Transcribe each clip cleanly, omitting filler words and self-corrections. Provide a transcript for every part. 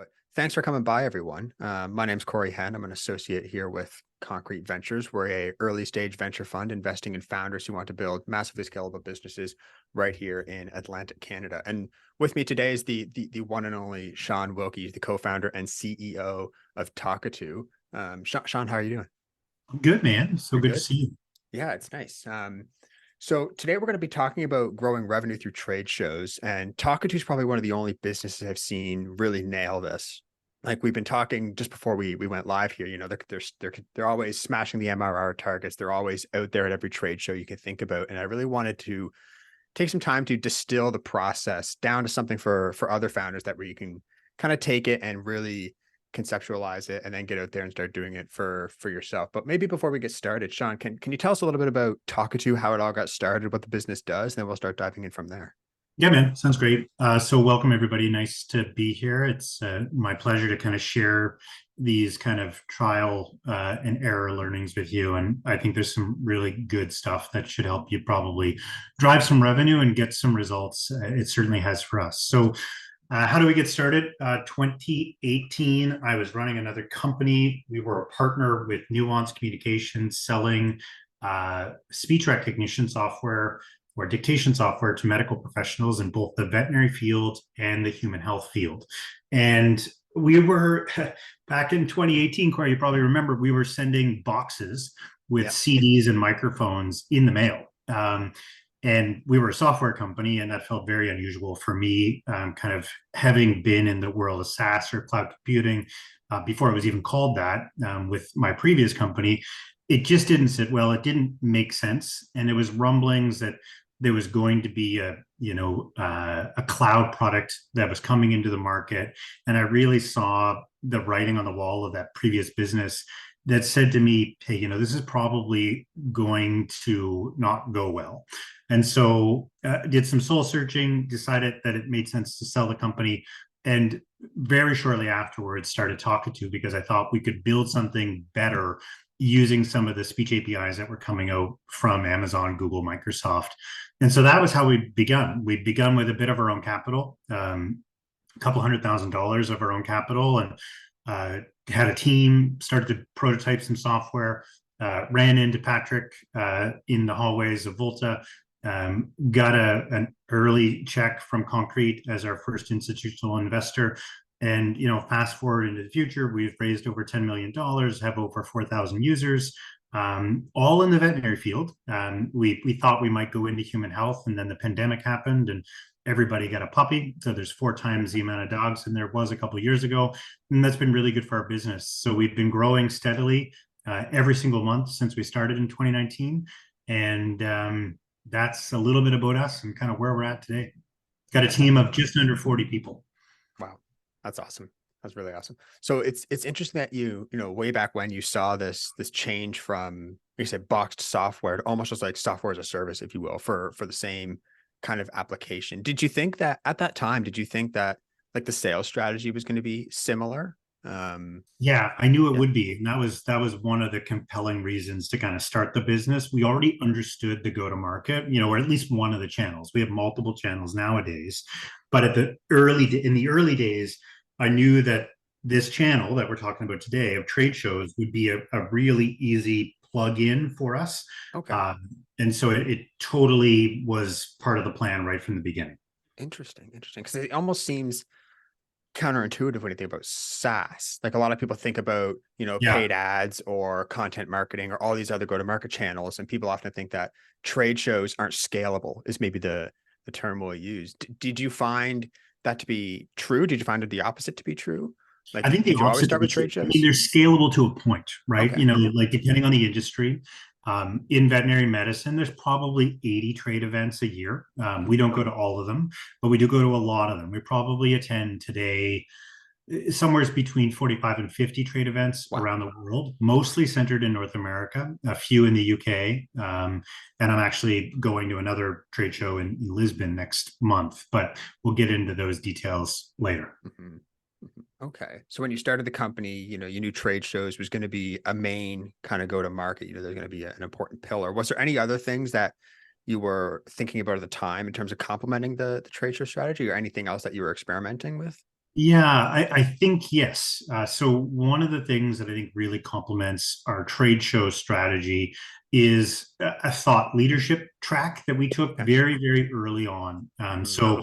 But thanks for coming by, everyone. My name's Corey Henn. I'm an associate here with Concrete Ventures. We're a early stage venture fund investing in founders who want to build massively scalable businesses right here in Atlantic Canada. And with me today is the one and only Shawn Wilkie, the co-founder and CEO of Talkatoo. Shawn, how are you doing? Good, man. So You're good to good. see you. Yeah, it's nice. So today we're going to be talking about growing revenue through trade shows, and Talkatoo is probably one of the only businesses I've seen really nail this. Like we've been talking just before we went live here, they're always smashing the MRR targets. They're always out there at every trade show you can think about. And I really wanted to take some time to distill the process down to something for other founders that where you can kind of take it and really conceptualize it and then get out there and start doing it for yourself. But maybe before we get started, Shawn, can you tell us a little bit about Talkatoo, how it all got started, what the business does, and then we'll start diving in from there. Yeah, man. Sounds great. So welcome, everybody. Nice to be here. It's my pleasure to kind of share these kind of trial and error learnings with you. And I think there's some really good stuff that should help you probably drive some revenue and get some results. It certainly has for us. So how do we get started? 2018, I was running another company. We were a partner with Nuance Communications selling speech recognition software or dictation software to medical professionals in both the veterinary field and the human health field. And we were back in 2018, Corey, you probably remember, we were sending boxes with CDs and microphones in the mail. And we were a software company, and that felt very unusual for me, kind of having been in the world of SaaS or cloud computing before it was even called that with my previous company. It just didn't sit well. It didn't make sense. And it was rumblings that there was going to be a cloud product that was coming into the market. And I really saw the writing on the wall of that previous business that said to me, hey, this is probably going to not go well. And so did some soul searching, decided that it made sense to sell the company. And very shortly afterwards started Talkatoo because I thought we could build something better using some of the speech APIs that were coming out from Amazon, Google, Microsoft. And so that was how we begun. We'd begun with a bit of our own capital, a couple $100,000 of our own capital, and had a team, started to prototype some software, ran into Patrick in the hallways of Volta, got an early check from Concrete as our first institutional investor. And, fast forward into the future, we've raised over $10 million, have over 4,000 users, all in the veterinary field. We thought we might go into human health, and then the pandemic happened and everybody got a puppy. So there's 4 times the amount of dogs than there was a couple of years ago. And that's been really good for our business. So we've been growing steadily every single month since we started in 2019. And that's a little bit about us and kind of where we're at today. Got a team of just under 40 people. Wow. That's awesome. That's really awesome. So it's interesting that way back when you saw this change from, you said, boxed software to almost just like software as a service, if you will, for the same kind of application. Did you think that at that time, like the sales strategy was going to be similar? Yeah, I knew it would be. And that was one of the compelling reasons to kind of start the business. We already understood the go-to-market, or at least one of the channels. We have multiple channels nowadays, but in the early days, I knew that this channel that we're talking about today of trade shows would be a really easy plug-in for us. Okay. And so it totally was part of the plan right from the beginning. Interesting. Because it almost seems counterintuitive when you think about SaaS. Like a lot of people think about, paid ads or content marketing or all these other go-to-market channels. And people often think that trade shows aren't scalable is maybe the term we'll use. Did you find that to be true? Did you find the opposite to be true? Like, I think the did you always opposite. start with trade shows? I mean, they're scalable to a point, right? Okay. Like depending on the industry. In veterinary medicine, there's probably 80 trade events a year. We don't go to all of them, but we do go to a lot of them. We probably attend today somewhere between 45 and 50 trade events around the world, mostly centered in North America, a few in the UK. And I'm actually going to another trade show in Lisbon next month, but we'll get into those details later. Mm-hmm. Okay. So when you started the company, you knew trade shows was going to be a main kind of go to market, there's going to be an important pillar. Was there any other things that you were thinking about at the time in terms of complementing the trade show strategy or anything else that you were experimenting with? Yeah, I think yes. So one of the things that I think really complements our trade show strategy is a thought leadership track that we took Okay. very, very early on. Hmm. So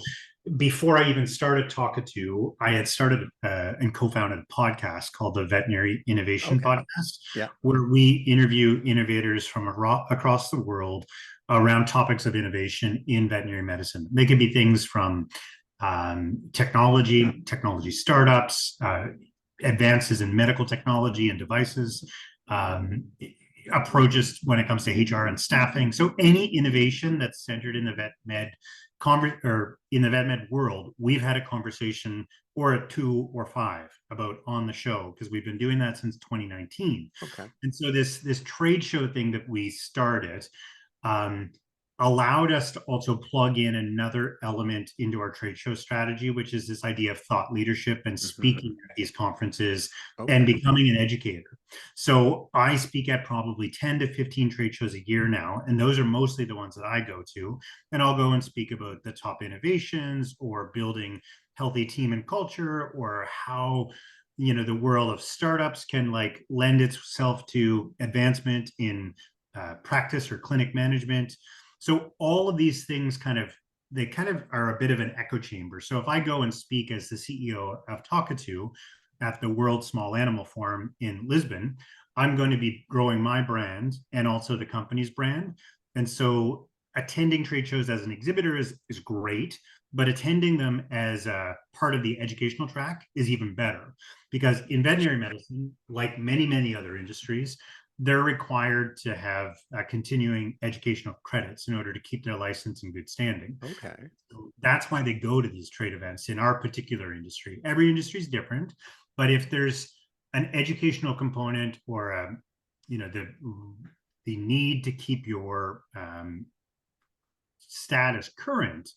before I even started Talkatoo, I had started and co-founded a podcast called the Veterinary Innovation Okay. Podcast, Yeah. where we interview innovators from across the world around topics of innovation in veterinary medicine. They can be things from technology startups, advances in medical technology and devices, um, approaches when it comes to HR and staffing. So any innovation that's centered in the vet med or in the vet med world, we've had a conversation or a two or five about on the show because we've been doing that since 2019. Okay. And so this trade show thing that we started um, allowed us to also plug in another element into our trade show strategy, which is this idea of thought leadership and Hmm. speaking at these conferences and Okay. becoming an educator. So I speak at probably 10 to 15 trade shows a year now, and those are mostly the ones that I go to. And I'll go and speak about the top innovations or building healthy team and culture or how the world of startups can like lend itself to advancement in practice or clinic management. So all of these things they kind of are a bit of an echo chamber. So if I go and speak as the CEO of Talkatoo at the World Small Animal Forum in Lisbon, I'm going to be growing my brand and also the company's brand. And so attending trade shows as an exhibitor is great, but attending them as a part of the educational track is even better because in veterinary medicine, like many other industries, they're required to have continuing educational credits in order to keep their license in good standing. Okay. So that's why they go to these trade events in our particular industry. Every industry is different, but if there's an educational component or you know the need to keep your status current,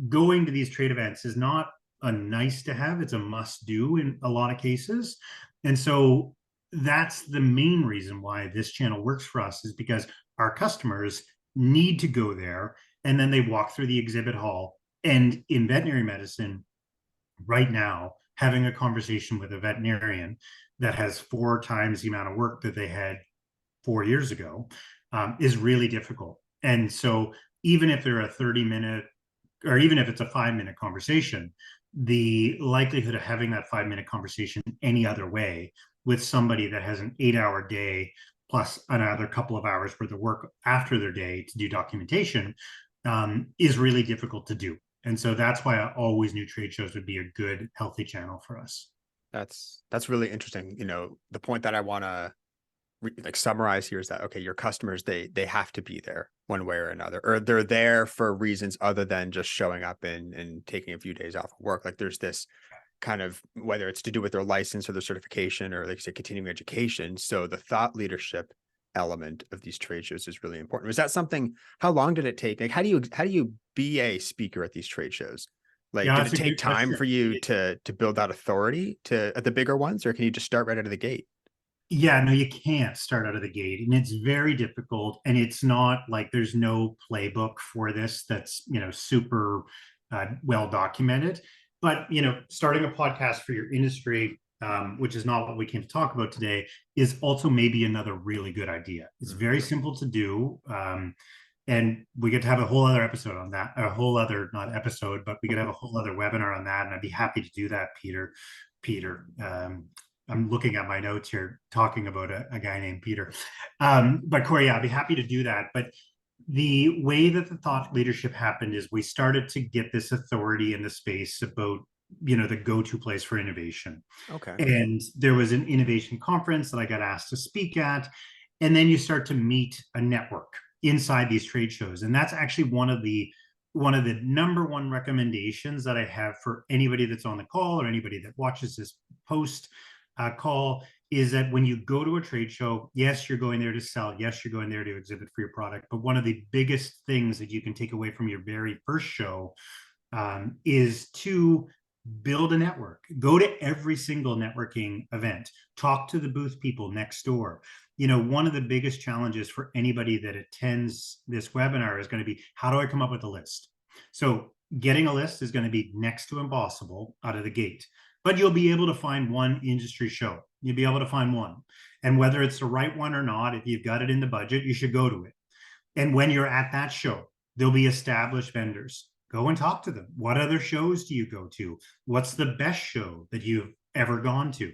going to these trade events is not a nice to have, it's a must do in a lot of cases. And so that's the main reason why this channel works for us is because our customers need to go there and then they walk through the exhibit hall. And in veterinary medicine, right now, having a conversation with a veterinarian that has 4 times the amount of work that they had 4 years ago is really difficult. And so even if they're a 30-minute or even if it's a 5-minute conversation, the likelihood of having that 5-minute conversation any other way with somebody that has an 8-hour day plus another couple of hours worth of work after their day to do documentation is really difficult to do. And so that's why I always knew trade shows would be a good, healthy channel for us. That's really interesting. The point that I want to like summarize here is that okay, your customers they have to be there one way or another, or they're there for reasons other than just showing up and taking a few days off of work. Like there's this kind of whether it's to do with their license or their certification or like you say continuing education. So the thought leadership element of these trade shows is really important. Was that something? How long did it take? Like how do you be a speaker at these trade shows? Like Yeah, did that's it a take great time question. for you to build that authority to at the bigger ones, or can you just start right out of the gate? Yeah, no, you can't start out of the gate, and it's very difficult. And it's not like there's no playbook for this that's super well documented. But starting a podcast for your industry, which is not what we came to talk about today, is also maybe another really good idea. It's very Mhm. simple to do. And we get to have a whole other episode on that, a whole other not episode, but we could have a whole other webinar on that, and I'd be happy to do that, Peter. Peter, I'm looking at my notes here, talking about a guy named Peter. But Corey, yeah, I'd be happy to do that. But the way that the thought leadership happened is we started to get this authority in the space about the go-to place for innovation. Okay. And there was an innovation conference that I got asked to speak at. And then you start to meet a network inside these trade shows. And that's actually one of the number one recommendations that I have for anybody that's on the call or anybody that watches this post call is that when you go to a trade show, yes, you're going there to sell. Yes, you're going there to exhibit for your product. But one of the biggest things that you can take away from your very first show is to build a network. Go to every single networking event. Talk to the booth people next door. One of the biggest challenges for anybody that attends this webinar is going to be how do I come up with a list? So getting a list is going to be next to impossible out of the gate, but you'll be able to find one industry show. You'll be able to find one. And whether it's the right one or not, if you've got it in the budget, you should go to it. And when you're at that show, there'll be established vendors. Go and talk to them. What other shows do you go to? What's the best show that you've ever gone to?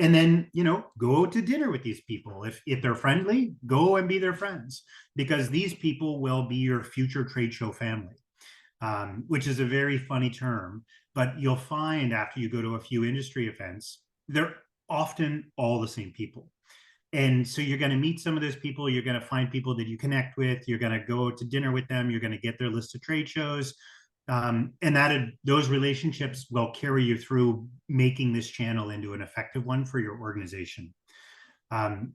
And then, go to dinner with these people. If they're friendly, go and be their friends, because these people will be your future trade show family, which is a very funny term. But you'll find after you go to a few industry events, they're often all the same people. And so you're going to meet some of those people. You're going to find people that you connect with. You're going to go to dinner with them. You're going to get their list of trade shows. And those relationships will carry you through making this channel into an effective one for your organization.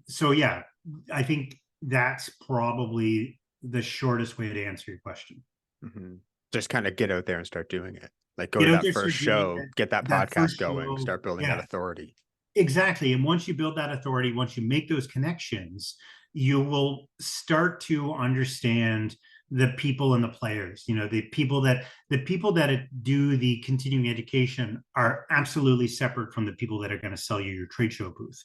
So yeah, I think that's probably the shortest way to answer your question. Mm-hmm. Just kind of get out there and start doing it. Like go Get to out that there, first start doing show, get that that podcast first going, show. start building that Yeah, authority. exactly. And once you build that authority, once you make those connections, you will start to understand the people and the players. The people that do the continuing education are absolutely separate from the people that are going to sell you your trade show booth.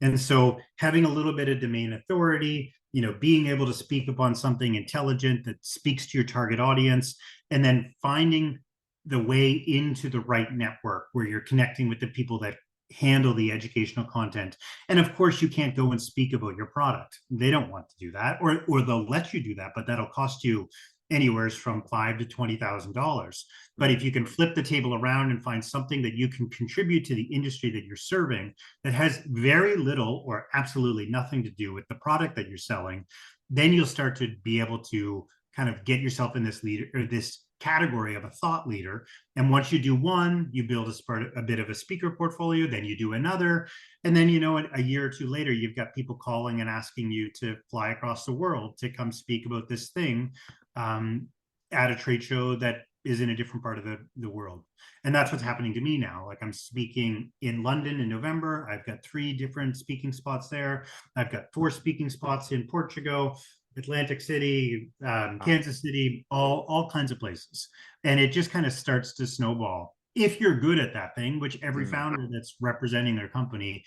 And so having a little bit of domain authority, being able to speak upon something intelligent that speaks to your target audience, and then finding the way into the right network where you're connecting with the people that handle the educational content. And of course, you can't go and speak about your product. They don't want to do that, or they'll let you do that, but that'll cost you anywhere from $5,000 to $20,000. But if you can flip the table around and find something that you can contribute to the industry that you're serving that has very little or absolutely nothing to do with the product that you're selling, then you'll start to be able to kind of get yourself in this leader or this category of a thought leader. And once you do one, you build a bit of a speaker portfolio, then you do another. And then, a year or two later, you've got people calling and asking you to fly across the world to come speak about this thing at a trade show that is in a different part of the world. And that's what's happening to me now. Like, I'm speaking in London in November. I've got 3 different speaking spots there. I've got 4 speaking spots in Portugal, Atlantic City, Kansas City, all kinds of places. And it just kind of starts to snowball. If you're good at that thing, which every founder that's representing their company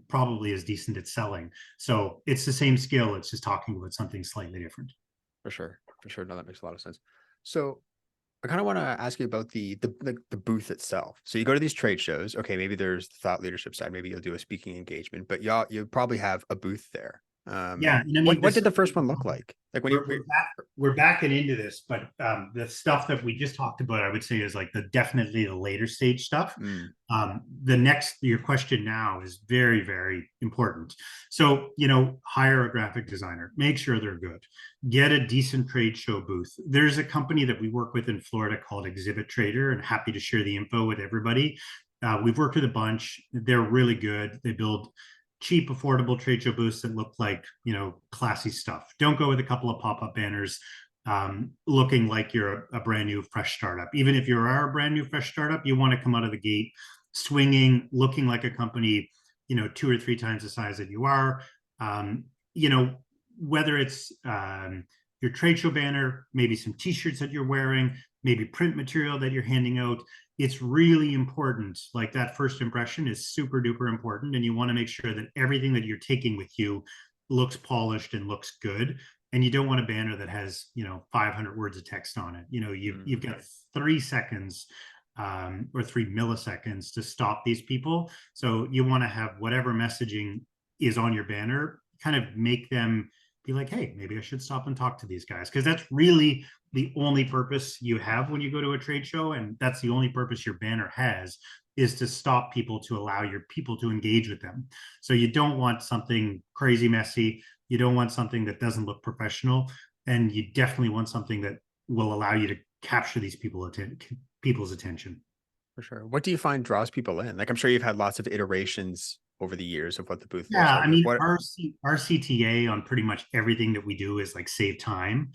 probably is decent at selling. So it's the same skill. It's just talking about something slightly different. For sure. No, that makes a lot of sense. So I kind of want to ask you about the booth itself. So you go to these trade shows. Okay, maybe there's the thought leadership side. Maybe you'll do a speaking engagement, but you probably have a booth there. Yeah, and I mean, what did the first one look like? Like when we're backing into this, but the stuff that we just talked about, I would say, is like definitely the later stage stuff. Your question now is very, very important. So, hire a graphic designer, make sure they're good, get a decent trade show booth. There's a company that we work with in Florida called Exhibit Trader, and happy to share the info with everybody. We've worked with a bunch. They're really good. They build cheap, affordable trade show booths that look like, classy stuff. Don't go with a couple of pop-up banners looking like you're a brand new, fresh startup. Even if you are a brand new, fresh startup, you want to come out of the gate swinging, looking like a company, 2 or 3 times the size that you are. Whether it's your trade show banner, maybe some t-shirts that you're wearing, maybe print material that you're handing out, it's really important. Like, that first impression is super duper important. And you want to make sure that everything that you're taking with you looks polished and looks good. And you don't want a banner that has, 500 words of text on it. You've got 3 seconds or 3 milliseconds to stop these people. So you want to have whatever messaging is on your banner, kind of make them be like, hey, maybe I should stop and talk to these guys. Because that's really the only purpose you have when you go to a trade show. And that's the only purpose your banner has, is to stop people, to allow your people to engage with them. So you don't want something crazy messy. You don't want something that doesn't look professional. And you definitely want something that will allow you to capture these people's attention. For sure. What do you find draws people in? Like, I'm sure you've had lots of iterations over the years of what the booth looks like. I mean, our CTA on pretty much everything that we do is like save time.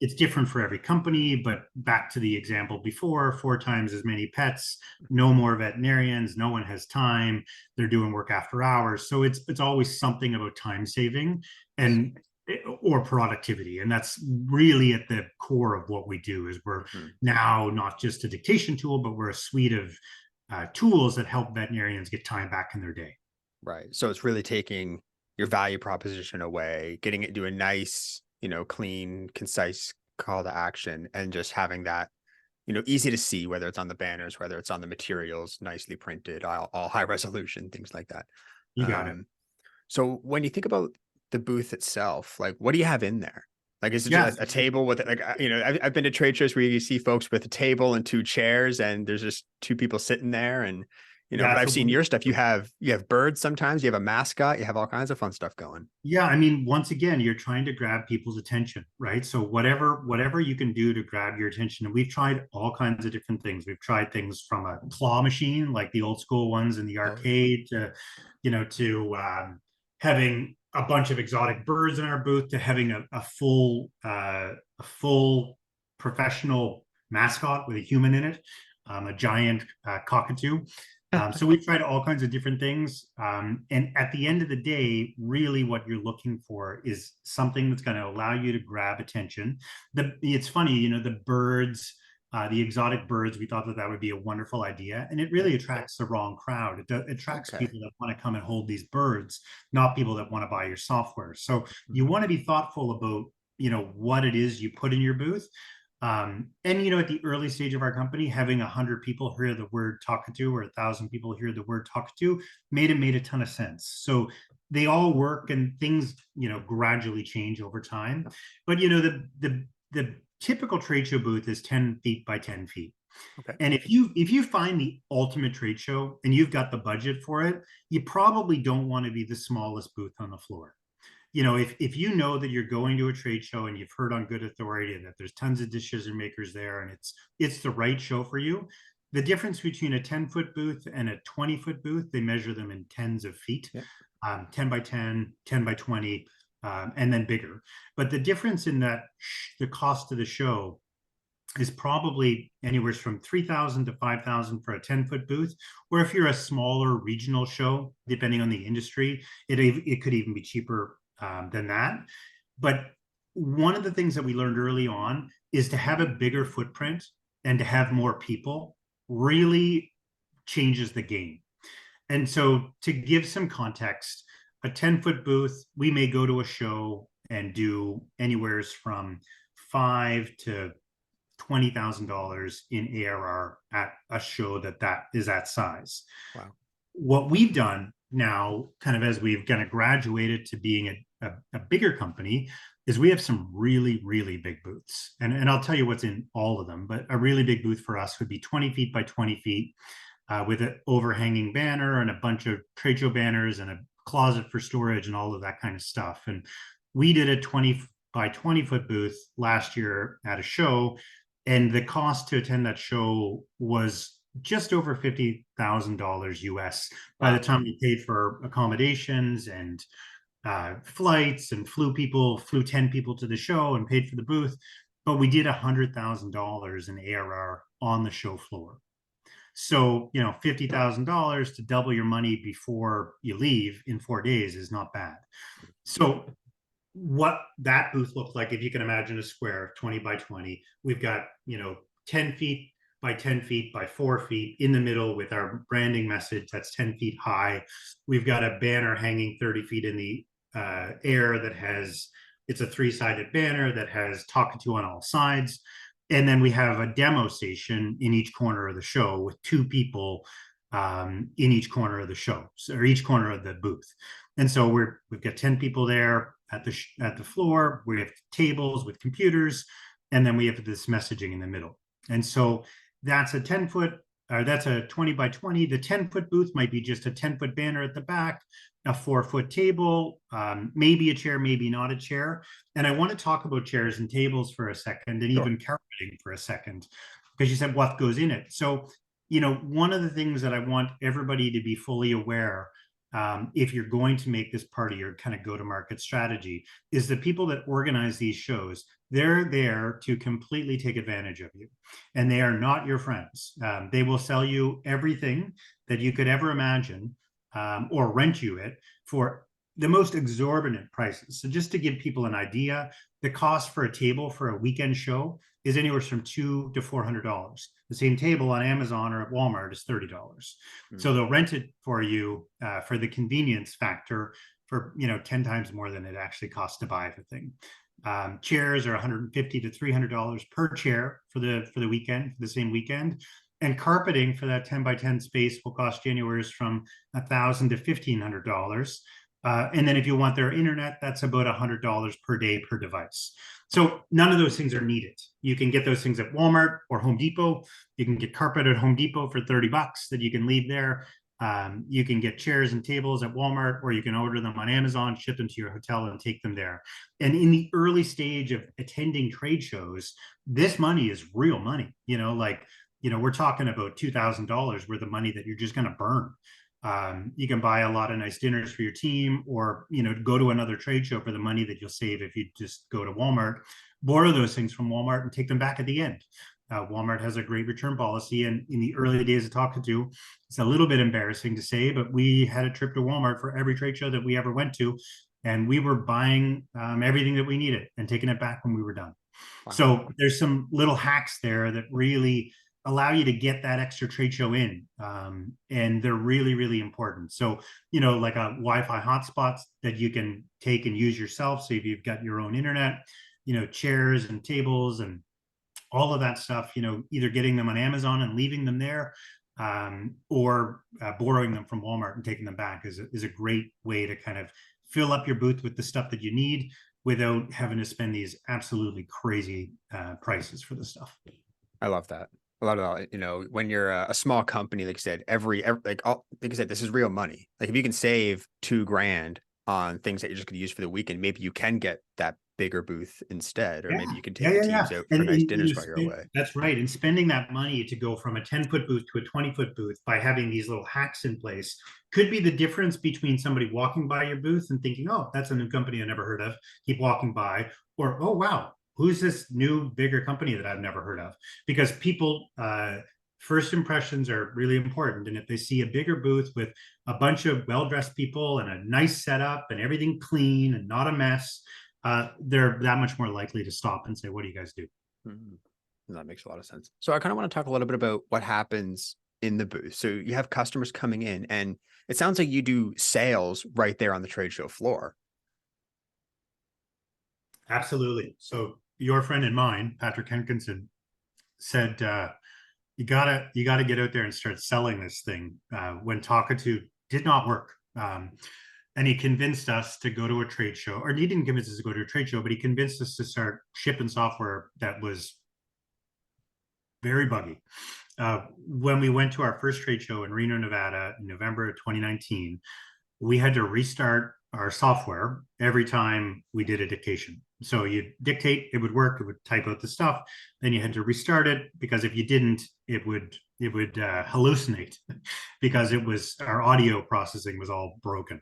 It's different for every company, but back to the example before, 4 times as many pets, no more veterinarians, no one has time, they're doing work after hours. So it's always something about time saving. And or productivity. And that's really at the core of what we do. Is we're Mhm. now not just a dictation tool, but we're a suite of tools that help veterinarians get time back in their day. Right. So it's really taking your value proposition away, getting it to a nice, clean, concise call to action, and just having that, easy to see, whether it's on the banners, whether it's on the materials, nicely printed, all high resolution, things like that. You got it. Um, so when you think about the booth itself, like what do you have in there? Like, is it Yes. just a table with like, I've been to trade shows where you see folks with a table and two chairs and there's just two people sitting there and, Yeah. but I've So seen your stuff. You have birds sometimes, you have a mascot, you have all kinds of fun stuff going. yeah, I mean, once again, you're trying to grab people's attention, right? So whatever you can do to grab your attention, and we've tried all kinds of different things. We've tried things from a claw machine, like the old school ones in the Oh, yeah. arcade, to having a bunch of exotic birds in our booth, to having a full professional mascot with a human in it, a giant cockatoo. So we've tried all kinds of different things. And at the end of the day, really what you're looking for is something that's going to allow you to grab attention. It's funny, the birds, the exotic birds, we thought that that would be a wonderful idea. And it really attracts the wrong crowd. It attracts Okay. people that want to come and hold these birds, not people that want to buy your software. So you Mhm. want to be thoughtful about, what it is you put in your booth. And at the early stage of our company, having 100 people hear the word Talkatoo or 1,000 people hear the word Talkatoo made a ton of sense. So they all work, and things gradually change over time. But the typical trade show booth is 10 feet by 10 feet. Okay. And if you find the ultimate trade show and you've got the budget for it, you probably don't want to be the smallest booth on the floor. If you know that you're going to a trade show and you've heard on good authority that there's tons of decision makers there and it's the right show for you, the difference between a 10-foot booth and a 20-foot booth, they measure them in tens of feet, Yeah. 10 by 10, 10 by 20, and then bigger. But the difference in that, the cost of the show is probably anywhere from 3,000 to 5,000 for a 10-foot booth. Or if you're a smaller regional show, depending on the industry, it could even be cheaper than that. But one of the things that we learned early on is to have a bigger footprint and to have more people really changes the game. And so, to give some context, a 10-foot booth, we may go to a show and do anywhere from five to $20,000 in ARR at a show that is that size. Wow. What we've done now, kind of as we've kind of graduated to being a bigger company, is we have some really, really big booths. And I'll tell you what's in all of them, but a really big booth for us would be 20 feet by 20 feet with an overhanging banner and a bunch of trade show banners and a closet for storage and all of that kind of stuff. And we did a 20 by 20-foot booth last year at a show, and the cost to attend that show was just over $50,000 US by the Wow. time we paid for accommodations and flights and flew 10 people to the show and paid for the booth. But we did $100,000 in ARR on the show floor. So, $50,000 to double your money before you leave in 4 days is not bad. So what that booth looks like, if you can imagine a square 20 by 20, we've got 10 feet by 10 feet by 4 feet in the middle with our branding message that's 10 feet high. We've got a banner hanging 30 feet in the air it's a 3-sided banner that has Talkatoo on all sides. And then we have a demo station in each corner of the show with 2 people in each corner of the show, or each corner of the booth. And so we've got 10 people there at the floor. We have tables with computers, and then we have this messaging in the middle. And so that's a 10-foot, or that's a 20 by 20. The 10-foot booth might be just a 10-foot banner at the back, a 4-foot table, maybe a chair, maybe not a chair. And I want to talk about chairs and tables for a second, and Sure. even carpeting for a second, because you said what goes in it. So, one of the things that I want everybody to be fully aware, if you're going to make this part of your kind of go-to-market strategy, is the people that organize these shows, they're there to completely take advantage of you. And they are not your friends. They will sell you everything that you could ever imagine, or rent you it for the most exorbitant prices. So just to give people an idea, the cost for a table for a weekend show is anywhere from $200 to $400. The same table on Amazon or at Walmart is $30. Mm. So they'll rent it for you for the convenience factor for 10 times more than it actually costs to buy the thing. Chairs are $150 to $300 per chair for the weekend, for the same weekend. And carpeting for that 10 by 10 space will cost you anywhere from $1,000 to $1,500. And then if you want their internet, that's about $100 per day per device. So none of those things are needed. You can get those things at Walmart or Home Depot. You can get carpet at Home Depot for $30 that you can leave there. You can get chairs and tables at Walmart, or you can order them on Amazon, ship them to your hotel, and take them there. And in the early stage of attending trade shows, this money is real money. We're talking about $2,000 worth of money that you're just going to burn. You can buy a lot of nice dinners for your team, or go to another trade show for the money that you'll save if you just go to Walmart, borrow those things from Walmart and take them back at the end. Walmart has a great return policy, and in the early days of Talkatoo, it's a little bit embarrassing to say, but we had a trip to Walmart for every trade show that we ever went to, and we were buying everything that we needed and taking it back when we were done. Wow. So there's some little hacks there that really allow you to get that extra trade show in, and they're really, really important. So like a Wi-Fi hotspots that you can take and use yourself, so if you've got your own internet, chairs and tables and all of that stuff, either getting them on Amazon and leaving them there, or borrowing them from Walmart and taking them back is a great way to kind of fill up your booth with the stuff that you need without having to spend these absolutely crazy prices for the stuff. I love that. A lot of when you're a small company, like you said, every like I said, this is real money. Like if you can save $2,000 on things that you're just going to use for the weekend, maybe you can get that bigger booth instead, or maybe you can take the teams out for nice dinners while you're away. That's right. And spending that money to go from a 10-foot booth to a 20-foot booth by having these little hacks in place could be the difference between somebody walking by your booth and thinking, oh, that's a new company I never heard of, keep walking by, or, oh, wow, who's this new, bigger company that I've never heard of? Because people, first impressions are really important. And if they see a bigger booth with a bunch of well-dressed people and a nice setup and everything clean and not a mess, they're that much more likely to stop and say, what do you guys do? Mm-hmm. That makes a lot of sense. So I kind of want to talk a little bit about what happens in the booth. So you have customers coming in, and it sounds like you do sales right there on the trade show floor. Absolutely. So your friend and mine, Patrick Henkinson, said, you gotta get out there and start selling this thing when Talkatoo did not work. And he convinced us to go to a trade show, or he didn't convince us to go to a trade show, but he convinced us to start shipping software that was very buggy. When we went to our first trade show in Reno, Nevada, in November of 2019, we had to restart our software every time we did a dictation. So you dictate, it would work, it would type out the stuff, then you had to restart it, because if you didn't, it would hallucinate because our audio processing was all broken.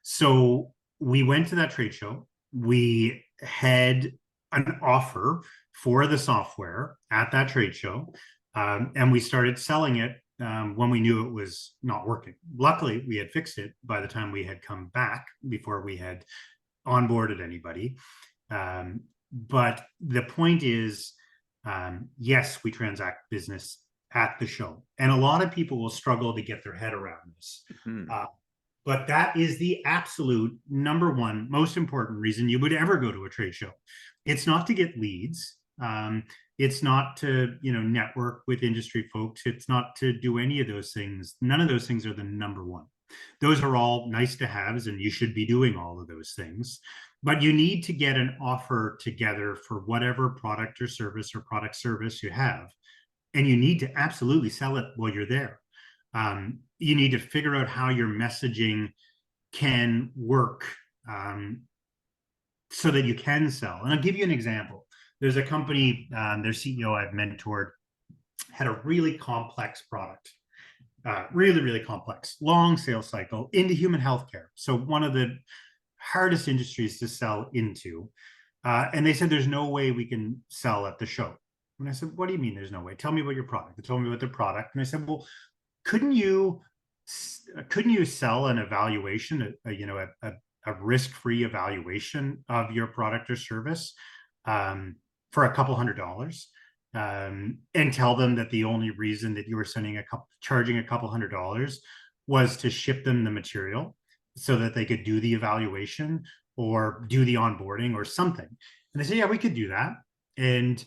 So we went to that trade show. We had an offer for the software at that trade show, and we started selling it when we knew it was not working. Luckily, we had fixed it by the time we had come back, before we had onboarded anybody. But the point is, yes, we transact business at the show, and a lot of people will struggle to get their head around this. Mm-hmm. But that is the absolute number one most important reason you would ever go to a trade show. It's not to get leads. It's not to network with industry folks. It's not to do any of those things. None of those things are the number one. Those are all nice to haves, and you should be doing all of those things. But you need to get an offer together for whatever product or service you have. And you need to absolutely sell it while you're there. You need to figure out how your messaging can work so that you can sell. And I'll give you an example. There's a company, their CEO I've mentored, had a really complex product, really, really complex, long sales cycle into human healthcare. So one of the hardest industries to sell into. And they said, there's no way we can sell at the show. And I said, what do you mean there's no way? Tell me about your product. They told me about their product. And I said, well, couldn't you sell an evaluation, a a risk-free evaluation of your product or service for a couple $100s, and tell them that the only reason that you were charging a couple $100 was to ship them the material so that they could do the evaluation or do the onboarding or something. And they say, yeah, we could do that. And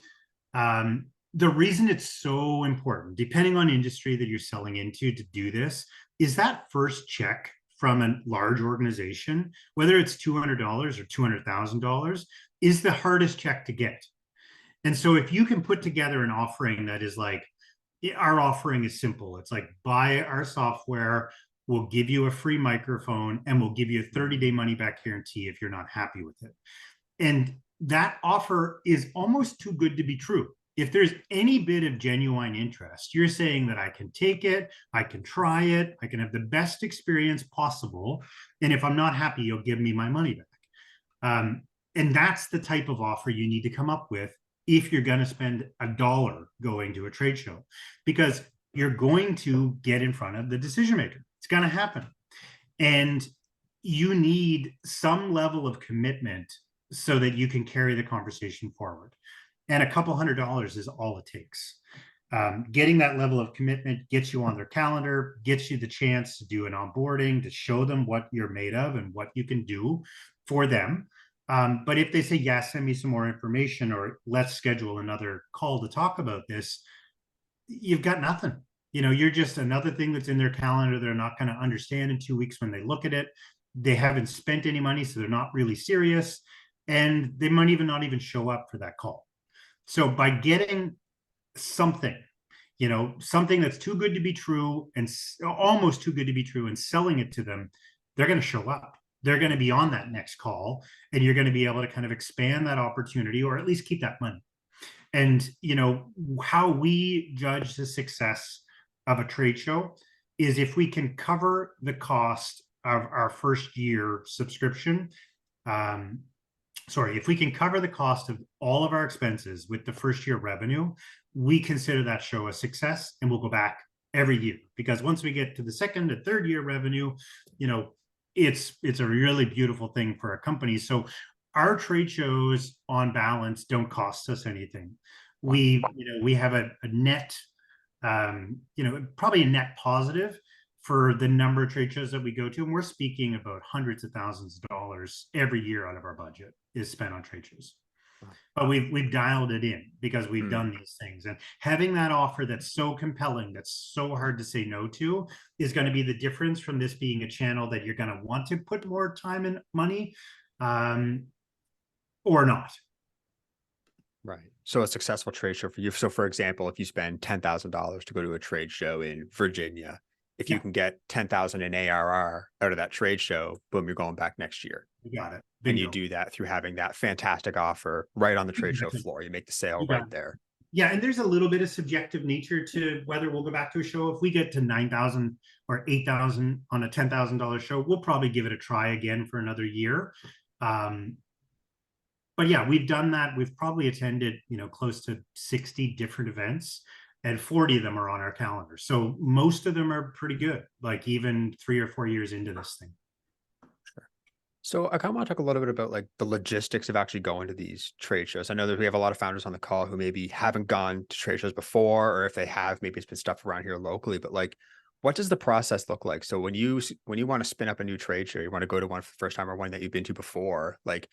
the reason it's so important, depending on industry that you're selling into, to do this is that first check from a large organization, whether it's $200 or $200,000, is the hardest check to get. And so if you can put together an offering that is like, our offering is simple. It's like, buy our software, we'll give you a free microphone, and we'll give you a 30-day money back guarantee if you're not happy with it. And that offer is almost too good to be true. If there's any bit of genuine interest, you're saying that I can take it, I can try it, I can have the best experience possible. And if I'm not happy, you'll give me my money back. And that's the type of offer you need to come up with if you're going to spend $1 going to a trade show, because you're going to get in front of the decision maker. It's going to happen. And you need some level of commitment so that you can carry the conversation forward. And a couple $100s is all it takes. Getting that level of commitment gets you on their calendar, gets you the chance to do an onboarding, to show them what you're made of and what you can do for them. But if they say, yes, send me some more information, or let's schedule another call to talk about this, you've got nothing. You're just another thing that's in their calendar. They're not going to understand in 2 weeks when they look at it. They haven't spent any money, so they're not really serious. And they might even not even show up for that call. So by getting something, something that's too good to be true and almost too good to be true, and selling it to them, they're going to show up. They're going to be on that next call, and you're going to be able to kind of expand that opportunity, or at least keep that money. And, how we judge the success of a trade show is if we can cover the cost of our first year subscription. If we can cover the cost of all of our expenses with the first year revenue, we consider that show a success, and we'll go back every year. Because once we get to the second and third year revenue, it's a really beautiful thing for a company. So our trade shows on balance don't cost us anything. We have a net, probably a net positive for the number of trade shows that we go to. And we're speaking about hundreds of thousands of dollars every year out of our budget is spent on trade shows. But we've dialed it in because we've done these things. And having that offer that's so compelling, that's so hard to say no to, is going to be the difference from this being a channel that you're going to want to put more time and money or not. Right. So a successful trade show for you. So for example, if you spend $10,000 to go to a trade show in Virginia, if you can get 10,000 in ARR out of that trade show, boom, you're going back next year. You got it. Bingo. And you do that through having that fantastic offer right on the trade show floor. You make the sale right there. Yeah, and there's a little bit of subjective nature to whether we'll go back to a show. If we get to 9,000 or 8,000 on a $10,000 show, we'll probably give it a try again for another year. But yeah, we've done that. We've probably attended, close to 60 different events, and 40 of them are on our calendar. So most of them are pretty good, like even 3 or 4 years into this thing. Sure. So I kind of want to talk a little bit about like the logistics of actually going to these trade shows. I know that we have a lot of founders on the call who maybe haven't gone to trade shows before, or if they have, maybe it's been stuff around here locally, but like, what does the process look like? So when you want to spin up a new trade show, you want to go to one for the first time or one that you've been to before, like,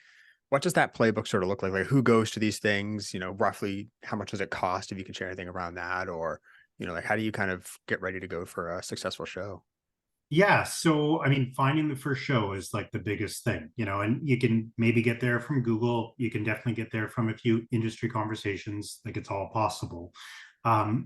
what does that playbook sort of look like? Like, who goes to these things? Roughly how much does it cost, if you can share anything around that? Or, like, how do you kind of get ready to go for a successful show? Yeah. So, I mean, finding the first show is like the biggest thing, and you can maybe get there from Google. You can definitely get there from a few industry conversations. Like, it's all possible.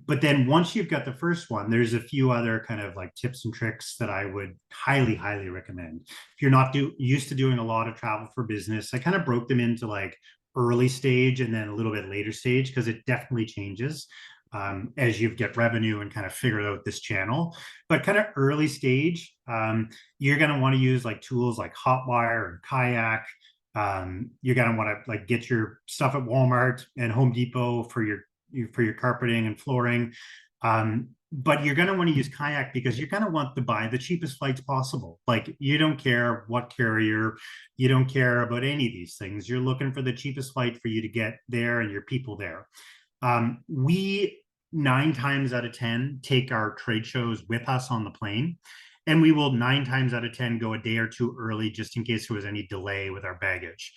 But then once you've got the first one, there's a few other kind of like tips and tricks that I would highly, highly recommend. If you're not used to doing a lot of travel for business, I kind of broke them into like early stage and then a little bit later stage, because it definitely changes as you get revenue and kind of figure out this channel. But kind of early stage, you're going to want to use like tools like Hotwire and Kayak. You're going to want to like get your stuff at Walmart and Home Depot for your carpeting and flooring. But you're going to want to use kayak because you're going to want to buy the cheapest flights possible. Like, you don't care what carrier, you don't care about any of these things. You're looking for the cheapest flight for you to get there and your people there. We 9 times out of 10 take our trade shows with us on the plane. And we will 9 times out of 10 go a day or two early just in case there was any delay with our baggage.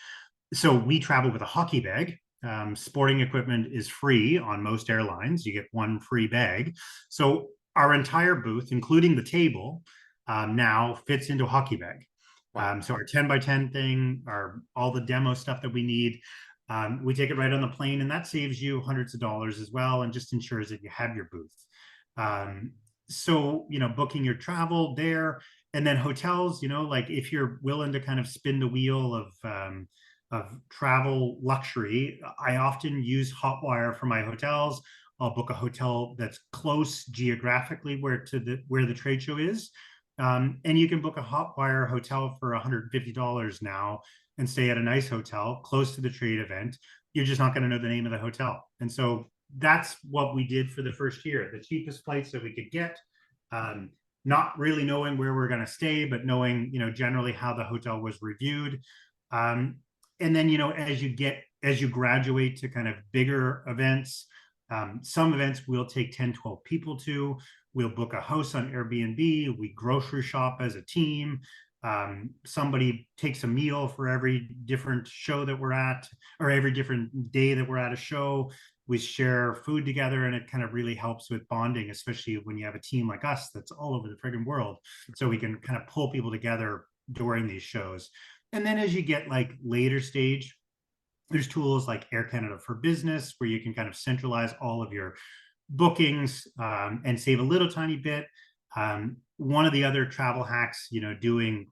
So we travel with a hockey bag. Sporting equipment is free on most airlines. You get one free bag. So our entire booth, including the table, now fits into a hockey bag. Wow. So our 10 by 10 thing, all the demo stuff that we need, we take it right on the plane, and that saves you hundreds of dollars as well, and just ensures that you have your booth. So, booking your travel there, and then hotels, like if you're willing to kind of spin the wheel of travel luxury, I often use Hotwire for my hotels. I'll book a hotel that's close geographically where the trade show is. And you can book a Hotwire hotel for $150 now and stay at a nice hotel close to the trade event. You're just not going to know the name of the hotel. And so that's what we did for the first year, the cheapest flights that we could get, not really knowing where we're going to stay, but knowing, generally how the hotel was reviewed. And then, as you graduate to kind of bigger events, some events we'll take 10, 12 people to. We'll book a house on Airbnb. We grocery shop as a team. Somebody takes a meal for every different show that we're at, or every different day that we're at a show. We share food together, and it kind of really helps with bonding, especially when you have a team like us that's all over the friggin' world. So we can kind of pull people together during these shows. And then as you get like later stage, there's tools like Air Canada for Business, where you can kind of centralize all of your bookings, and save a little tiny bit. One of the other travel hacks, doing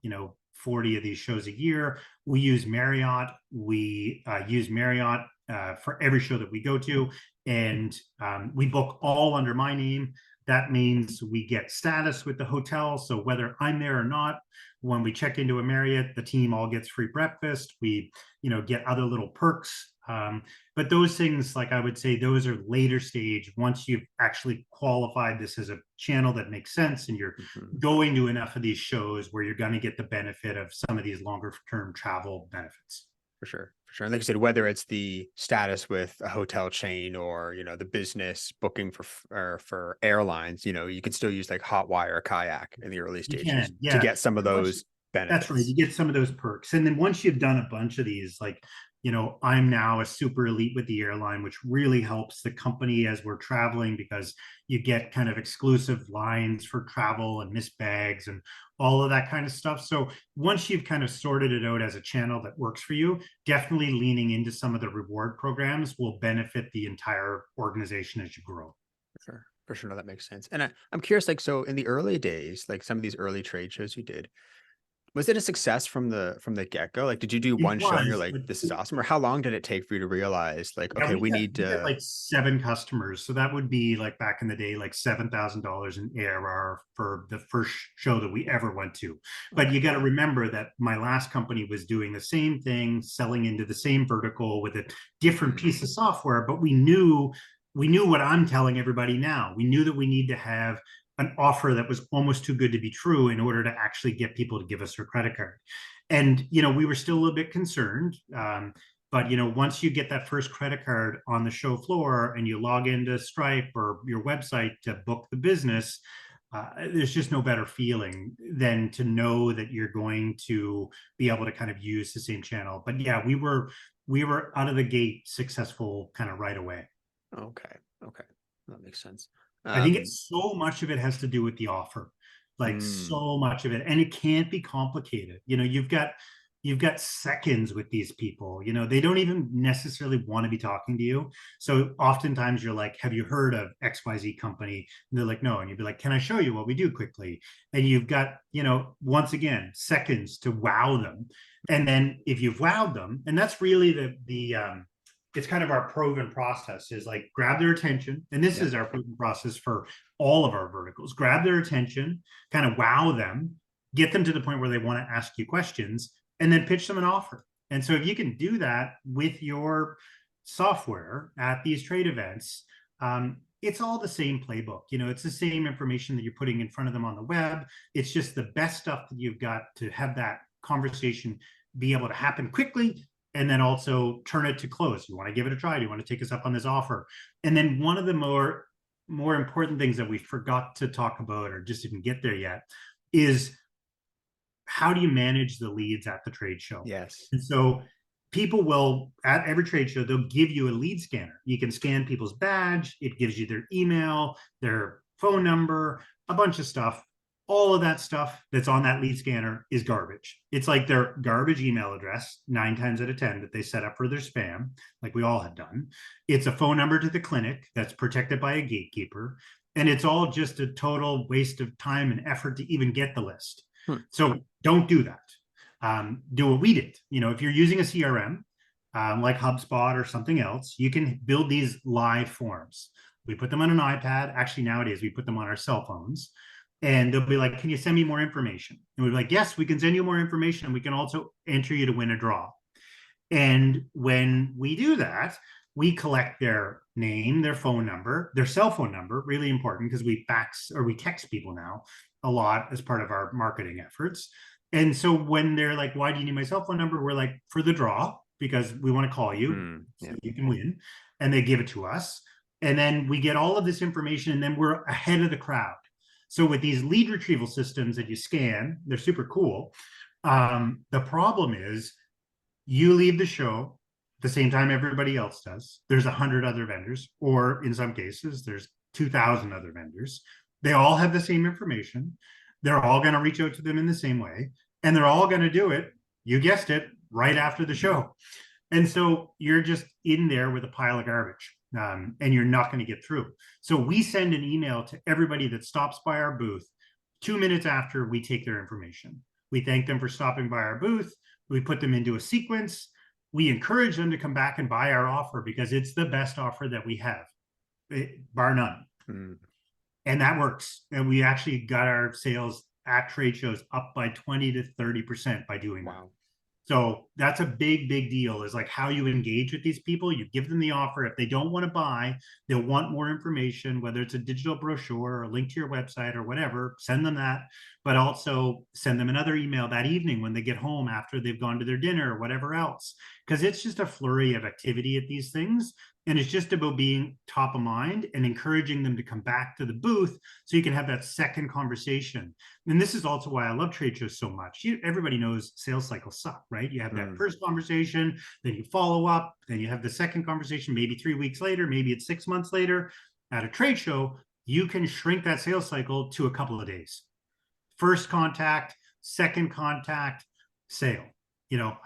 40 of these shows a year, we use Marriott. We use Marriott for every show that we go to, and we book all under my name. That means we get status with the hotel. So whether I'm there or not, when we check into a Marriott, the team all gets free breakfast. We, get other little perks. But those things, like I would say, those are later stage. Once you've actually qualified this as a channel that makes sense, and you're going to enough of these shows where you're going to get the benefit of some of these longer term travel benefits. For sure. For sure. And like I said, whether it's the status with a hotel chain or, the business booking for airlines, you can still use like Hotwire or Kayak in the early You stages can, to yeah. get some of those That's right. You benefits. get some of those perks. And then once you've done a bunch of these, like, I'm now a super elite with the airline, which really helps the company as we're traveling, because you get kind of exclusive lines for travel and missed bags and all of that kind of stuff. So once you've kind of sorted it out as a channel that works for you, definitely leaning into some of the reward programs will benefit the entire organization as you grow. For sure. For sure. No, that makes sense. And I'm curious, like, so in the early days, like some of these early trade shows you did, was it a success from the get-go? Like, did you do It one show and you're was, like, but this is awesome? Or how long did it take for you to realize, like, yeah, okay, we need we get to, like 7 customers. So that would be like back in the day, like $7,000 in ARR for the first show that we ever went to. But okay. you got to remember that my last company was doing the same thing, selling into the same vertical with a different piece of software. But we knew what I'm telling everybody now. We knew that we need to have an offer that was almost too good to be true in order to actually get people to give us their credit card. And we were still a little bit concerned. But once you get that first credit card on the show floor and you log into Stripe or your website to book the business, there's just no better feeling than to know that you're going to be able to kind of use the same channel. But yeah, we were out of the gate successful kind of right away. Okay. Okay. That makes sense. I think Um, it's so much of it has to do with the offer, like mm, so much of it, and it can't be complicated. You've got seconds with these people. They don't even necessarily want to be talking to you. So oftentimes you're like, "Have you heard of XYZ company?" And they're like, "No," and you'd be like, "Can I show you what we do quickly?" And you've got, once again, seconds to wow them. And then if you've wowed them, and that's really the it's kind of our proven process, is like grab their attention. And this yeah. is our proven process for all of our verticals. Grab their attention, kind of wow them, get them to the point where they want to ask you questions, and then pitch them an offer. And so if you can do that with your software at these trade events, it's all the same playbook. It's the same information that you're putting in front of them on the web. It's just the best stuff that you've got to have that conversation be able to happen quickly, and then also turn it to close. You want to give it a try? Do you want to take us up on this offer? And then one of the more important things that we forgot to talk about, or just didn't get there yet, is how do you manage the leads at the trade show? Yes. And so people will, at every trade show, they'll give you a lead scanner. You can scan people's badge. It gives you their email, their phone number, a bunch of stuff. All of that stuff that's on that lead scanner is garbage. It's like their garbage email address, 9 times out of 10, that they set up for their spam, like we all have done. It's a phone number to the clinic that's protected by a gatekeeper. And it's all just a total waste of time and effort to even get the list. So don't do that. Do what we did. If you're using a CRM, like HubSpot or something else, you can build these live forms. We put them on an iPad. Actually, nowadays, we put them on our cell phones. And they'll be like, can you send me more information? And we'll be like, yes, we can send you more information. And we can also enter you to win a draw. And when we do that, we collect their name, their phone number, their cell phone number, really important because we fax or we text people now a lot as part of our marketing efforts. And so when they're like, why do you need my cell phone number? We're like, for the draw, because we want to call you so you can win. And they give it to us. And then we get all of this information, and then we're ahead of the crowd. So with these lead retrieval systems that you scan, they're super cool. The problem is you leave the show the same time everybody else does. There's 100 other vendors, or in some cases, there's 2,000 other vendors. They all have the same information. They're all going to reach out to them in the same way. And they're all going to do it, you guessed it, right after the show. And so you're just in there with a pile of garbage. And you're not going to get through. So we send an email to everybody that stops by our booth 2 minutes after we take their information. We thank them for stopping by our booth. We put them into a sequence. We encourage them to come back and buy our offer because it's the best offer that we have, bar none. And that works. And we actually got our sales at trade shows up by 20 to 30% by doing that. So that's a big, big deal, is like how you engage with these people. You give them the offer. If they don't want to buy, they'll want more information, whether it's a digital brochure or a link to your website or whatever, send them that, but also send them another email that evening when they get home after they've gone to their dinner or whatever else. Because it's just a flurry of activity at these things. And it's just about being top of mind and encouraging them to come back to the booth so you can have that second conversation. And this is also why I love trade shows so much. Everybody knows sales cycles suck, right? You have that first conversation, then you follow up, then you have the second conversation, maybe 3 weeks later, maybe it's 6 months later. At a trade show, you can shrink that sales cycle to a couple of days. First contact, second contact, sale,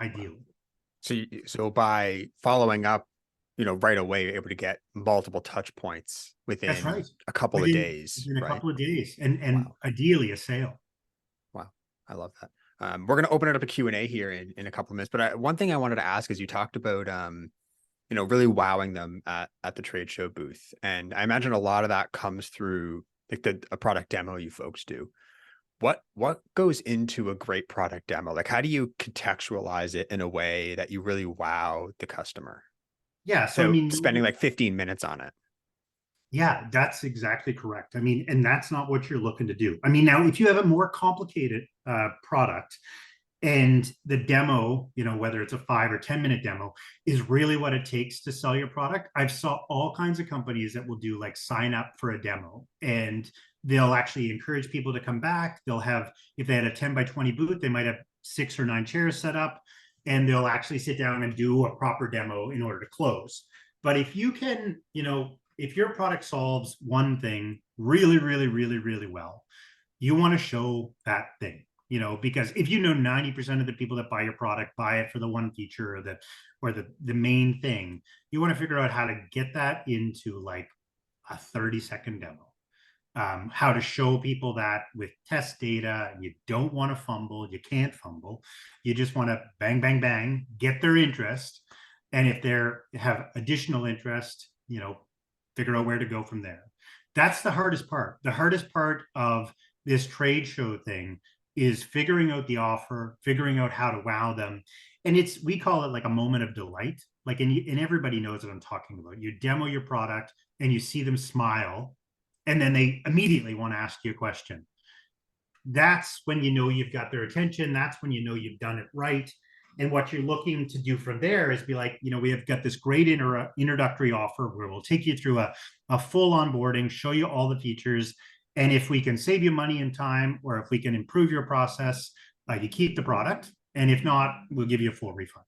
ideally. So by following up, right away, you're able to get multiple touch points within a couple of days. Within a couple of days, and ideally a sale. Wow, I love that. We're going to open it up to Q&A here in a couple of minutes. But one thing I wanted to ask is, you talked about, really wowing them at the trade show booth. And I imagine a lot of that comes through like a product demo you folks do. What goes into a great product demo? Like, how do you contextualize it in a way that you really wow the customer? Yeah. So I mean, spending like 15 minutes on it. Yeah, that's exactly correct. I mean, and that's not what you're looking to do. I mean, now, if you have a more complicated product and the demo, whether it's a 5 or 10-minute demo, is really what it takes to sell your product. I've saw all kinds of companies that will do like sign up for a demo, and they'll actually encourage people to come back. They'll have, if they had a 10 by 20 booth, they might have 6 or 9 chairs set up, and they'll actually sit down and do a proper demo in order to close. But if you can, if your product solves one thing really, really, really, really well, you want to show that thing, because if 90% of the people that buy your product buy it for the one feature or the main thing, you want to figure out how to get that into like a 30-second demo. How to show people that with test data. You don't want to fumble. You can't fumble. You just want to bang, bang, bang, get their interest. And if they have additional interest, figure out where to go from there. That's the hardest part. The hardest part of this trade show thing is figuring out the offer, figuring out how to wow them. And we call it like a moment of delight. Like, and everybody knows what I'm talking about. You demo your product, and you see them smile, and then they immediately want to ask you a question. That's when you know you've got their attention. That's when you know you've done it right. And what you're looking to do from there is be like, we have got this great introductory offer where we'll take you through a full onboarding, show you all the features. And if we can save you money and time, or if we can improve your process, you keep the product. And if not, we'll give you a full refund.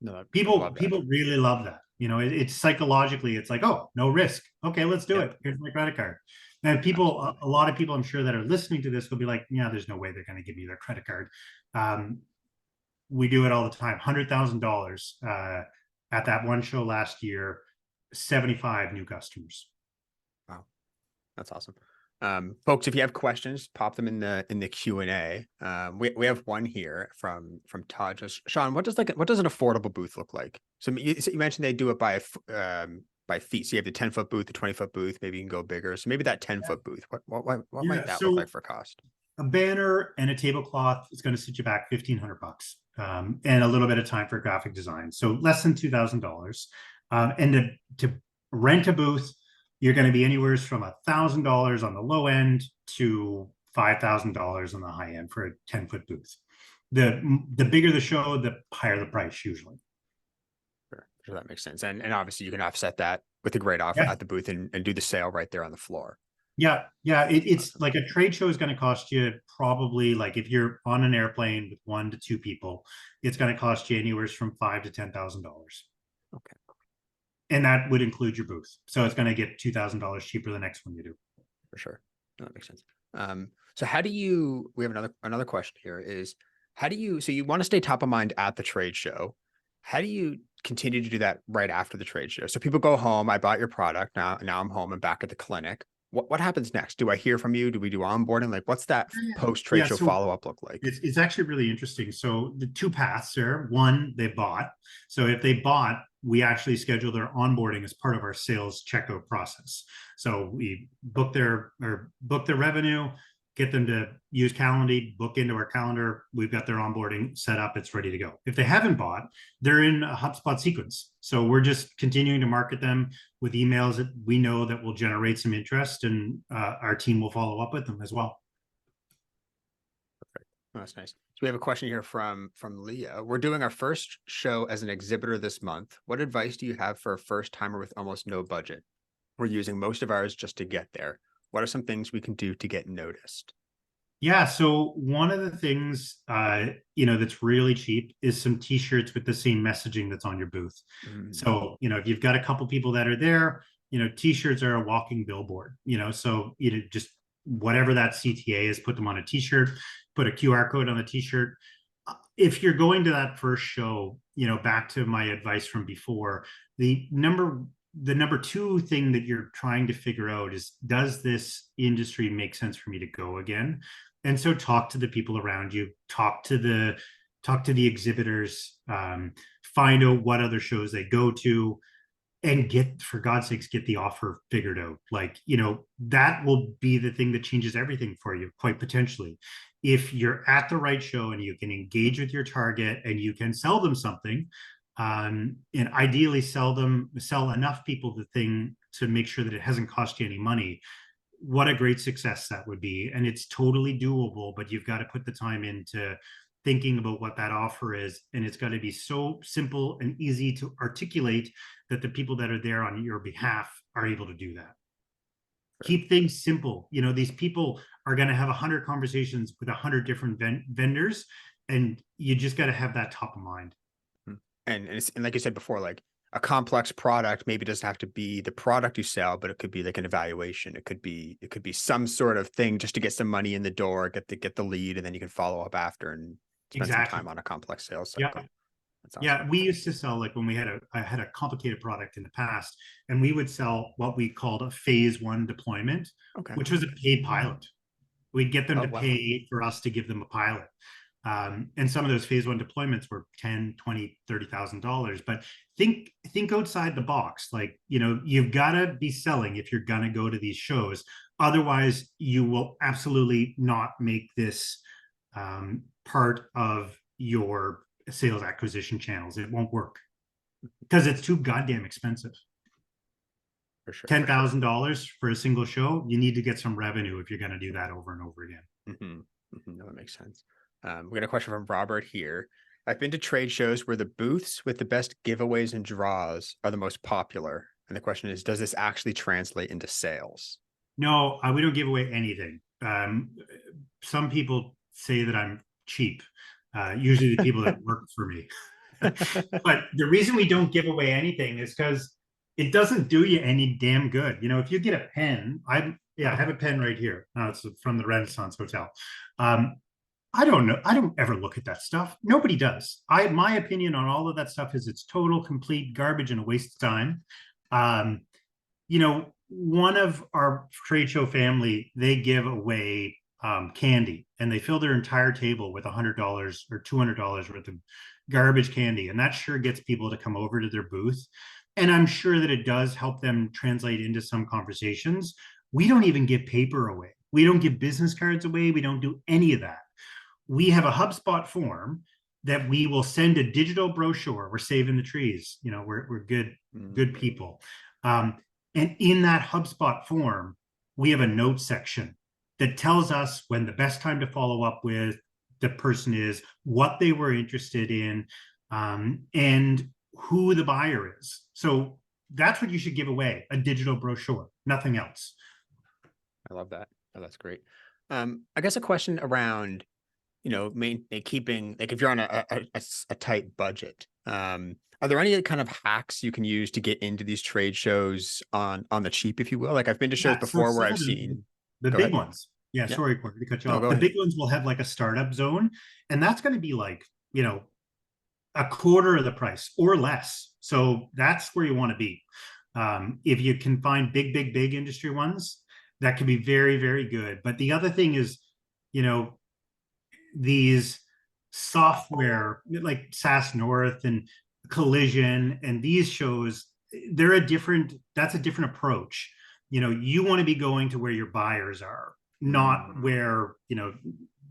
No, I People love that. people really love that. It's psychologically, it's like, oh, no risk. Okay, let's do it. Here's my credit card. And people, a lot of people I'm sure that are listening to this will be like, yeah, there's no way they're going to give me their credit card. We do it all the time. $100,000 at that one show last year, 75 new customers. Wow, that's awesome. Folks, if you have questions, pop them in the Q&A. We have one here from Todd. Just, Shawn, what does an affordable booth look like? So you mentioned they do it by feet. So you have the 10-foot booth, the 20-foot booth. Maybe you can go bigger. So maybe that 10-foot booth. What might that look like for cost? A banner and a tablecloth is going to set you back $1,500, and a little bit of time for graphic design. So less than $2,000. And to rent a booth, you're going to be anywhere from $1,000 on the low end to $5,000 on the high end for a 10-foot booth. The bigger the show, the higher the price usually. Sure, that makes sense. And obviously you can offset that with a great offer at the booth and do the sale right there on the floor. Yeah. It's like a trade show is going to cost you probably, like if you're on an airplane with 1 to 2 people, it's going to cost you anywhere from $5,000 to $10,000. Okay. And that would include your booth. So it's going to get $2,000 cheaper the next one you do. For sure. No, that makes sense. So we have another question here is, so you want to stay top of mind at the trade show. How do you continue to do that right after the trade show? So people go home, I bought your product. Now I'm home and back at the clinic. What happens next? Do I hear from you? Do we do onboarding? Like, what's that post-trade show follow-up look like? It's actually really interesting. So the two paths there, one, they bought. So if they bought, we actually schedule their onboarding as part of our sales checkout process. So we book their revenue, get them to use Calendly, book into our calendar. We've got their onboarding set up. It's ready to go. If they haven't bought, they're in a HubSpot sequence. So we're just continuing to market them with emails that we know that will generate some interest, and our team will follow up with them as well. Perfect. Oh, that's nice. So we have a question here from Leah. We're doing our first show as an exhibitor this month. What advice do you have for a first timer with almost no budget? We're using most of ours just to get there. What are some things we can do to get noticed? Yeah, so one of the things that's really cheap is some t-shirts with the same messaging that's on your booth. So if you've got a couple people that are there, t-shirts are a walking billboard. So just whatever that CTA is, put them on a t-shirt, put a QR code on the t-shirt. If you're going to that first show, back to my advice from before, the number two thing that you're trying to figure out is, does this industry make sense for me to go again? And so talk to the people around you, talk to the exhibitors, find out what other shows they go to, and for God's sakes, get the offer figured out. That will be the thing that changes everything for you, quite potentially. If you're at the right show and you can engage with your target and you can sell them something, and ideally sell enough people the thing to make sure that it hasn't cost you any money, what a great success that would be. And it's totally doable, but you've got to put the time into thinking about what that offer is. And it's got to be so simple and easy to articulate that the people that are there on your behalf are able to do that. Right. Keep things simple. These people are going to have 100 conversations with 100 different vendors, and you just got to have that top of mind. And like you said before, like a complex product maybe doesn't have to be the product you sell, but it could be like an evaluation. It could be some sort of thing just to get some money in the door, get the lead, and then you can follow up after and spend some time on a complex sales cycle. Yeah. Awesome. Yeah, we used to sell, like when I had a complicated product in the past, and we would sell what we called a phase 1 deployment, which was a paid pilot. We'd get them to pay for us to give them a pilot. And some of those phase 1 deployments were $10,000, $20,000, $30,000. But think outside the box. Like, you've got to be selling if you're going to go to these shows. Otherwise, you will absolutely not make this part of your sales acquisition channels. It won't work because it's too goddamn expensive. For sure, for sure. $10,000 for a single show, you need to get some revenue if you're going to do that over and over again. No, that makes sense. We got a question from Robert here. I've been to trade shows where the booths with the best giveaways and draws are the most popular. And the question is, does this actually translate into sales? No, we don't give away anything. Some people say that I'm cheap, usually the people that work for me. But the reason we don't give away anything is because it doesn't do you any damn good. You know, if you get a pen, I have a pen right here. It's from the Renaissance Hotel. I don't know. I don't ever look at that stuff. Nobody does. My opinion on all of that stuff is it's total, complete garbage and a waste of time. Um, you know, one of our trade show family, they give away candy, and they fill their entire table with $100 or $200 worth of garbage candy, and that sure gets people to come over to their booth. And I'm sure that it does help them translate into some conversations. We don't even give paper away. We don't give business cards away. We don't do any of that. We have a HubSpot form that we will send a digital brochure. We're saving the trees. You know, we're good people. And in that HubSpot form, we have a note section that tells us when the best time to follow up with the person is, what they were interested in, and who the buyer is. So that's what you should give away, a digital brochure, nothing else. I love that. Oh, that's great. I guess a question around, keeping, like if you're on a tight budget, are there any kind of hacks you can use to get into these trade shows on the cheap, if you will? Like I've been to shows Yeah, so before where some I've of seen. the Go big ahead. ones. Yeah, Yeah. sorry, Courtney, to cut you No, off. go The ahead. big ones will have like a startup zone, and that's going to be like, a quarter of the price or less. So that's where you want to be. If you can find big industry ones, that can be very, very good. But the other thing is, these software like SAS North and Collision and these shows, that's a different approach. You want to be going to where your buyers are, not where,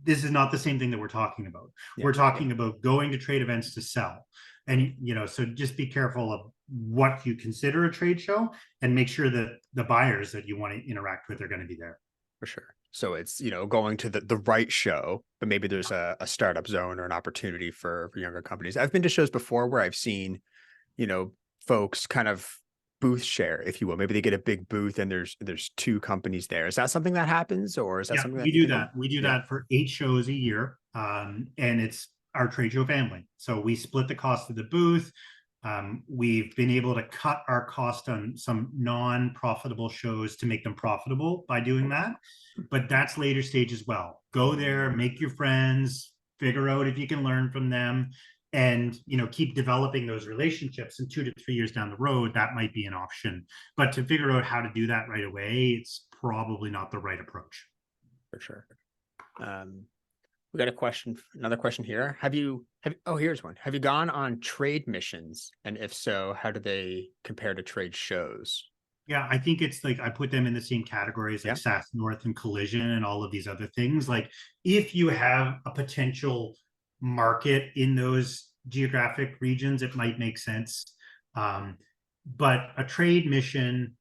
this is not the same thing that we're talking about. Yeah. We're talking about going to trade events to sell. And, so just be careful of what you consider a trade show and make sure that the buyers that you want to interact with are going to be there. For sure. So it's, going to the right show, but maybe there's a startup zone or an opportunity for younger companies. I've been to shows before where I've seen, folks kind of booth share, if you will. Maybe they get a big booth and there's two companies there. Is that something that happens, or is that Yeah, something that we you do think of? that. We do Yeah. that for 8 shows a year, and it's our trade show family. So we split the cost of the booth. We've been able to cut our cost on some non-profitable shows to make them profitable by doing that. But that's later stage as well. Go there, make your friends, figure out if you can learn from them, and keep developing those relationships. And 2 to 3 years down the road, that might be an option. But to figure out how to do that right away, it's probably not the right approach. For sure. We got another question here. Here's one. Have you gone on trade missions? And if so, how do they compare to trade shows? Yeah, I think it's like I put them in the same categories like Yeah. SAS North and Collision and all of these other things. Like if you have a potential market in those geographic regions, it might make sense. But a trade mission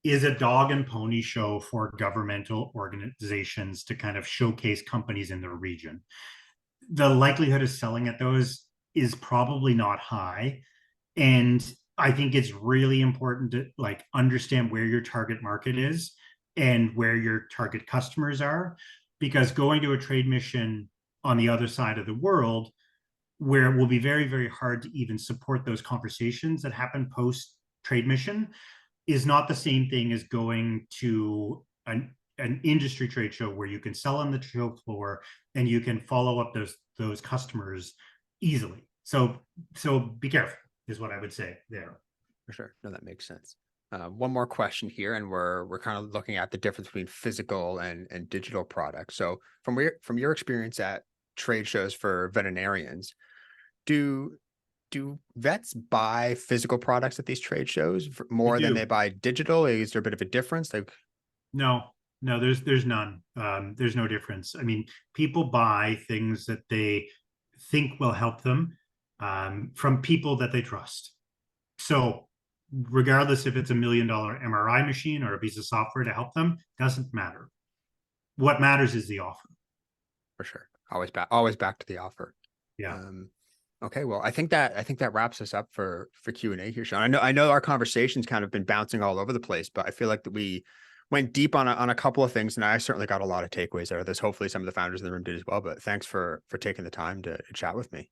is a dog and pony show for governmental organizations to kind of showcase companies in their region. The likelihood of selling at those is probably not high. And I think it's really important to like understand where your target market is and where your target customers are, because going to a trade mission on the other side of the world, where it will be very, very hard to even support those conversations that happen post trade mission, is not the same thing as going to an industry trade show where you can sell on the show floor and you can follow up those customers easily. So be careful is what I would say there. For sure. No, that makes sense. One more question here, and we're kind of looking at the difference between physical and digital products. So from your experience at trade shows for veterinarians, do vets buy physical products at these trade shows more than they buy digital? Is there a bit of a difference? Like, no, there's none. There's no difference. I mean, people buy things that they think will help them from people that they trust. So regardless if it's $1 million MRI machine or a piece of software to help them, doesn't matter. What matters is the offer. For sure. Always back to the offer. Yeah. Okay, well, I think that wraps us up for Q&A here, Shawn. I know our conversation's kind of been bouncing all over the place, but I feel like that we went deep on a couple of things, and I certainly got a lot of takeaways out of this. Hopefully some of the founders in the room did as well, but thanks for taking the time to chat with me.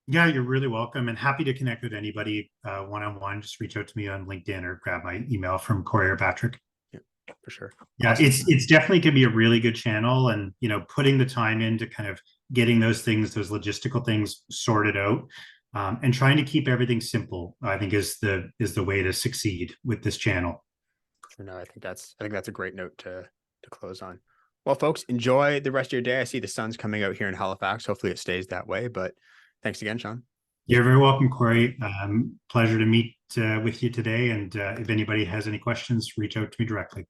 Yeah, you're really welcome, and happy to connect with anybody one-on-one. Just reach out to me on LinkedIn or grab my email from Corey or Patrick. Yeah, for sure. Yeah, Awesome. it's definitely going to be a really good channel, and putting the time into kind of getting those logistical things sorted out, and trying to keep everything simple, I think is the way to succeed with this channel. No, I think that's a great note to close on. Well, folks, enjoy the rest of your day. I see the sun's coming out here in Halifax. Hopefully it stays that way, but thanks again, Shawn. You're very welcome, Corey. Pleasure to meet with you today. And if anybody has any questions, reach out to me directly.